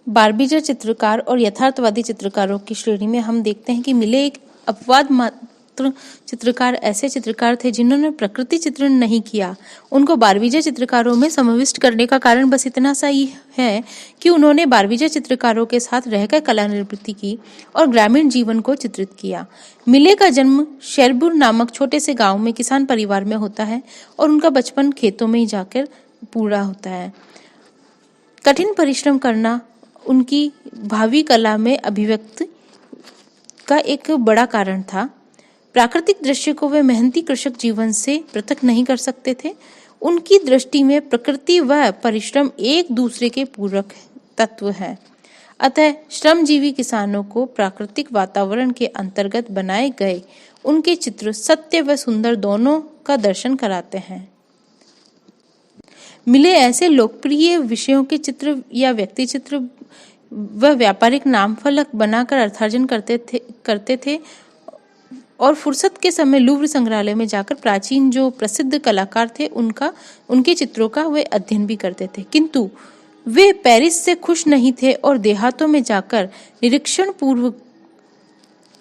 बारबीजा चित्रकार और यथार्थवादी चित्रकारों की श्रेणी में हम देखते हैं कि मिले एक अपवाद मात्र चित्रकार ऐसे चित्रकार थे जिन्होंने प्रकृति चित्रण नहीं किया। उनको बारबीजा चित्रकारों में समाविष्ट करने का कारण बस इतना सा ही है कि उन्होंने बारबीजा चित्रकारों के साथ रहकर कला निर्वृत्ति की और ग्रामीण जीवन को चित्रित किया। मिले का जन्म शेरबुर नामक छोटे से गांव में किसान परिवार में होता है और उनका बचपन खेतों में ही जाकर पूरा होता है। कठिन परिश्रम करना उनकी भावी कला में अभिव्यक्ति का एक बड़ा कारण था। प्राकृतिक दृश्य को वे मेहनती कृषक जीवन से पृथक नहीं कर सकते थे। उनकी दृष्टि में प्रकृति व परिश्रम एक दूसरे के पूरक तत्व हैं। अतः श्रमजीवी किसानों को प्राकृतिक वातावरण के अंतर्गत बनाए गए उनके चित्र सत्य व सुंदर दोनों का दर्शन कराते हैं। मिले ऐसे लोकप्रिय विषयों के चित्र या व्यक्ति चित्र व व्यापारिक नामफलक बनाकर अर्थार्जन करते थे और फुर्सत के समय लूव्र संग्रहालय में जाकर प्राचीन जो प्रसिद्ध कलाकार थे उनके चित्रों का वे अध्ययन भी करते थे। किंतु वे पेरिस से खुश नहीं थे और देहातों में जाकर निरीक्षण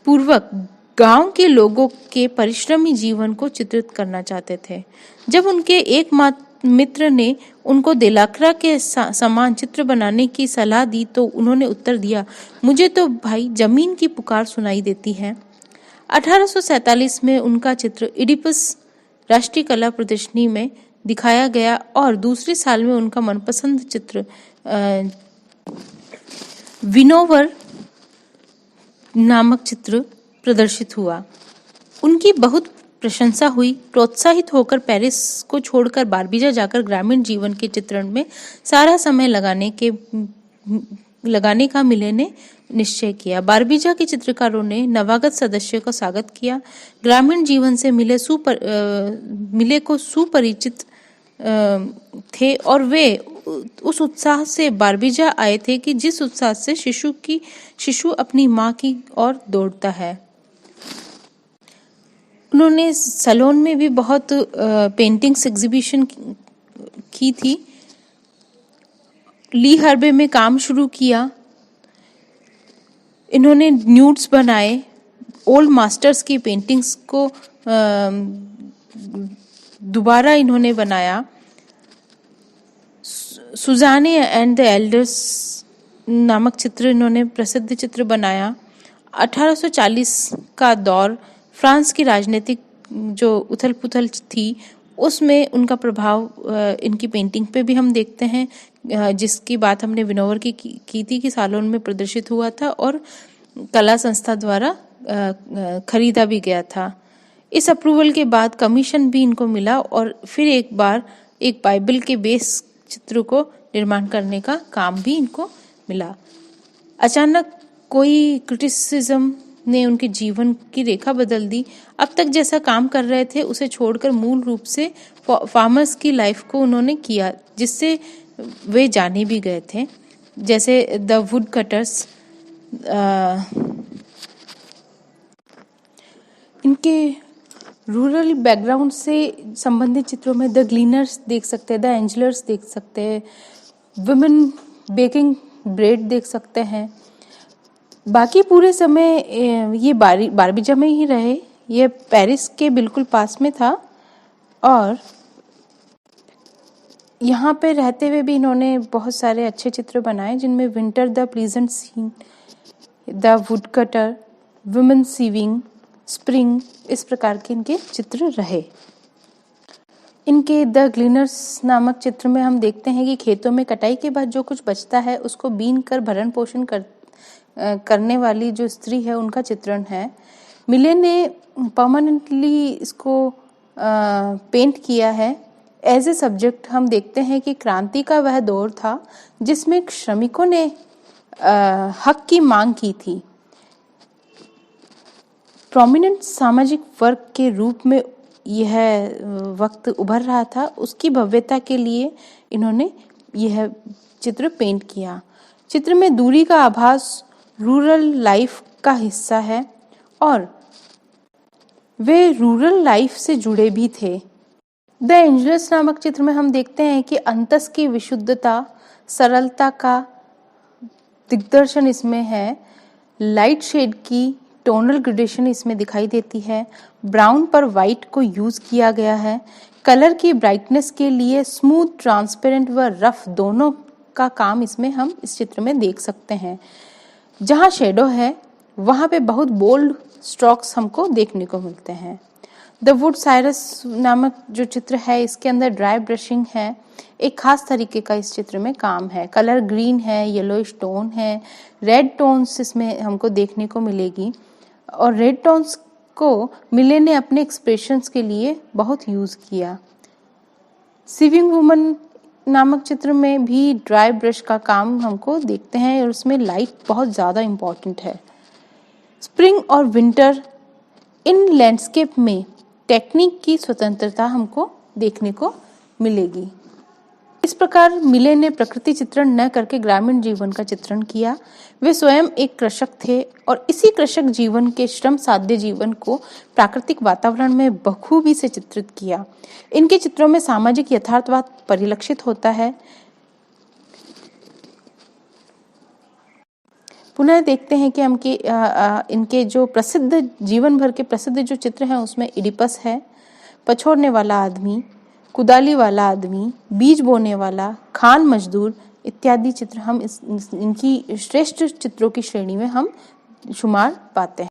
पूर्वक गांव के लोगों के परिश्रमी जीवन को चित्रित करना चाहते थे। जब उनके एकमात्र मित्र ने उनको देलाक्रा के समान चित्र बनाने की सलाह दी तो उन्होंने उत्तर दिया, मुझे तो भाई जमीन की पुकार सुनाई देती है। 1847 में उनका चित्र इडिपस राष्ट्रीय कला प्रदर्शनी में दिखाया गया और दूसरे साल में उनका मनपसंद चित्र विनोवर नामक चित्र प्रदर्शित हुआ। उनकी बहुत प्रशंसा हुई। प्रोत्साहित होकर पेरिस को छोड़कर बारबीजा जाकर ग्रामीण जीवन के चित्रण में सारा समय लगाने का मिले ने निश्चय किया। बारबीजा के चित्रकारों ने नवागत सदस्यों का स्वागत किया। ग्रामीण जीवन से मिले को सुपरिचित थे और वे उस उत्साह से बारबीजा आए थे कि जिस उत्साह से शिशु अपनी माँ की ओर दौड़ता है। उन्होंने सलोन में भी बहुत पेंटिंग्स एग्जीबिशन की थी। ली हर्बे में काम शुरू किया। इन्होंने न्यूड्स बनाए। ओल्ड मास्टर्स की पेंटिंग्स को दोबारा इन्होंने बनाया। सुजाने एंड द एल्डर्स नामक चित्र इन्होंने प्रसिद्ध चित्र बनाया। 1840 का दौर फ्रांस की राजनीतिक जो उथल पुथल थी उसमें उनका प्रभाव इनकी पेंटिंग पे भी हम देखते हैं, जिसकी बात हमने विनोवर की थी कि सालोन में प्रदर्शित हुआ था और कला संस्था द्वारा खरीदा भी गया था। इस अप्रूवल के बाद कमीशन भी इनको मिला और फिर एक बार एक बाइबल के बेस चित्र को निर्माण करने का काम भी इनको मिला। अचानक कोई क्रिटिसिज्म ने उनके जीवन की रेखा बदल दी। अब तक जैसा काम कर रहे थे उसे छोड़कर मूल रूप से फार्मर्स की लाइफ को उन्होंने किया, जिससे वे जाने भी गए थे, जैसे द वुड कटर्स। इनके रूरल बैकग्राउंड से संबंधित चित्रों में द ग्लीनर्स देख सकते हैं, द एंजलर्स देख सकते हैं, वुमेन बेकिंग ब्रेड देख सकते हैं। बाकी पूरे समय ये बारबीजा में ही रहे। ये पेरिस के बिल्कुल पास में था और यहाँ पे रहते हुए भी इन्होंने बहुत सारे अच्छे चित्र बनाए, जिनमें winter, the pleasant scene, the woodcutter, women sewing, spring, इस प्रकार के इनके चित्र रहे। इनके द ग्लीनर्स नामक चित्र में हम देखते हैं कि खेतों में कटाई के बाद जो कुछ बचता है उसको बीन कर भरण पोषण करने वाली जो स्त्री है उनका चित्रण है। मिले ने परमानेंटली इसको पेंट किया है। एज ए सब्जेक्ट हम देखते हैं कि क्रांति का वह दौर था जिसमें श्रमिकों ने हक की मांग की थी। प्रोमिनेंट सामाजिक वर्ग के रूप में यह वक्त उभर रहा था, उसकी भव्यता के लिए इन्होंने यह चित्र पेंट किया। चित्र में दूरी का आभास रूरल लाइफ का हिस्सा है और वे रूरल लाइफ से जुड़े भी थे। द एंजलर्स नामक चित्र में हम देखते हैं कि अंतस की विशुद्धता, सरलता का दिग्दर्शन इसमें है, लाइट शेड की टोनल ग्रेडेशन इसमें दिखाई देती है, ब्राउन पर वाइट को यूज किया गया है, कलर की ब्राइटनेस के लिए स्मूथ, ट्रांसपेरेंट व रफ दोनों का काम इसमें हम इस चित्र में देख सकते हैं। जहाँ शेडो है वहाँ पे बहुत बोल्ड स्ट्रोक्स हमको देखने को मिलते हैं। द वुड साइरस नामक जो चित्र है इसके अंदर ड्राई ब्रशिंग है, एक खास तरीके का इस चित्र में काम है। कलर ग्रीन है, येलोइश टोन है, रेड टोन्स इसमें हमको देखने को मिलेगी और रेड टोन्स को मिले ने अपने एक्सप्रेशंस के लिए बहुत यूज किया। सिविंग वुमन नामक चित्र में भी ड्राई ब्रश का काम हमको देखते हैं और उसमें लाइट बहुत ज़्यादा इम्पॉर्टेंट है। स्प्रिंग और विंटर इन लैंडस्केप में टेक्निक की स्वतंत्रता हमको देखने को मिलेगी। इस प्रकार मिले ने प्रकृति चित्रण न करके ग्रामीण जीवन का चित्रण किया। वे स्वयं एक कृषक थे और इसी कृषक जीवन के श्रम साध्य जीवन को प्राकृतिक वातावरण में बखूबी से चित्रित किया। इनके चित्रों में सामाजिक यथार्थवाद परिलक्षित होता है। पुनः देखते हैं कि इनके जो प्रसिद्ध जीवन भर के प्रसिद्ध जो चित्र हैं उसमें इडिपस है, पछोड़ने वाला आदमी, कुदाली वाला आदमी, बीज बोने वाला, खान मजदूर इत्यादि चित्र हम इनकी श्रेष्ठ चित्रों की श्रेणी में हम शुमार पाते हैं।